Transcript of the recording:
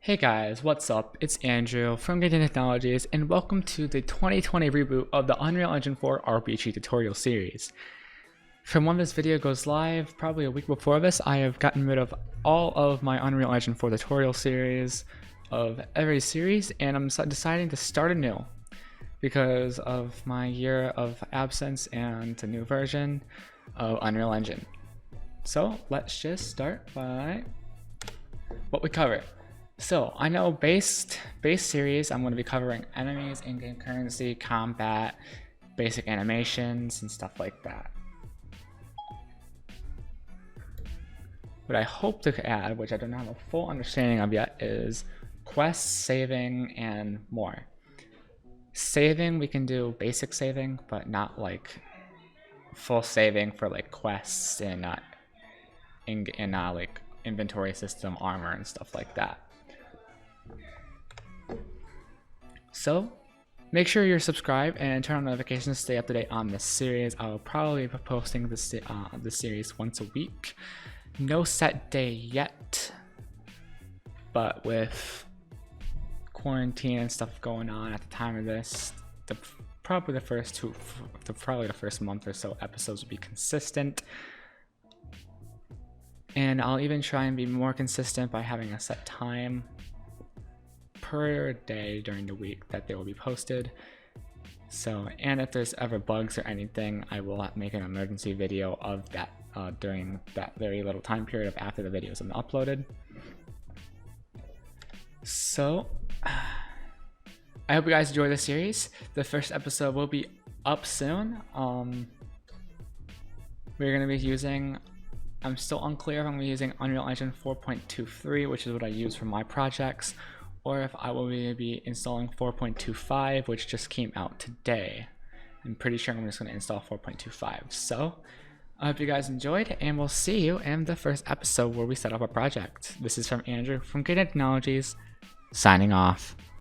Hey guys, what's up? It's Andrew from Gating Technologies and welcome to the 2020 reboot of the Unreal Engine 4 RPG tutorial series. From when this video goes live, probably a week before this, I have gotten rid of all of my Unreal Engine 4 tutorial series of every series, and I'm deciding to start anew because of my year of absence and the new version of Unreal Engine. So let's just start by what we cover. So I know base series, I'm going to be covering enemies, in-game currency, combat, basic animations, and stuff like that. What I hope to add, which I don't have a full understanding of yet, is quests, saving, and more. Saving, we can do basic saving, but not like full saving for like quests and not like inventory system, armor, and stuff like that. So make sure you're subscribed and turn on notifications to stay up to date on this series. I will probably be posting this series once a week. No set day yet, but with quarantine and stuff going on at the time of this, probably the first month or so episodes will be consistent. And I'll even try and be more consistent by having a set time per day during the week that they will be posted. So, and if there's ever bugs or anything, I will make an emergency video of that during that very little time period of after the videos have been uploaded. So, I hope you guys enjoy this series. The first episode will be up soon. We're going to be using, I'm still unclear if I'm using Unreal Engine 4.23, which is what I use for my projects, or if I will be installing 4.25, which just came out today. I'm pretty sure I'm just going to install 4.25. So, I hope you guys enjoyed, and we'll see you in the first episode where we set up a project. This is from Andrew from Gating Technologies, signing off.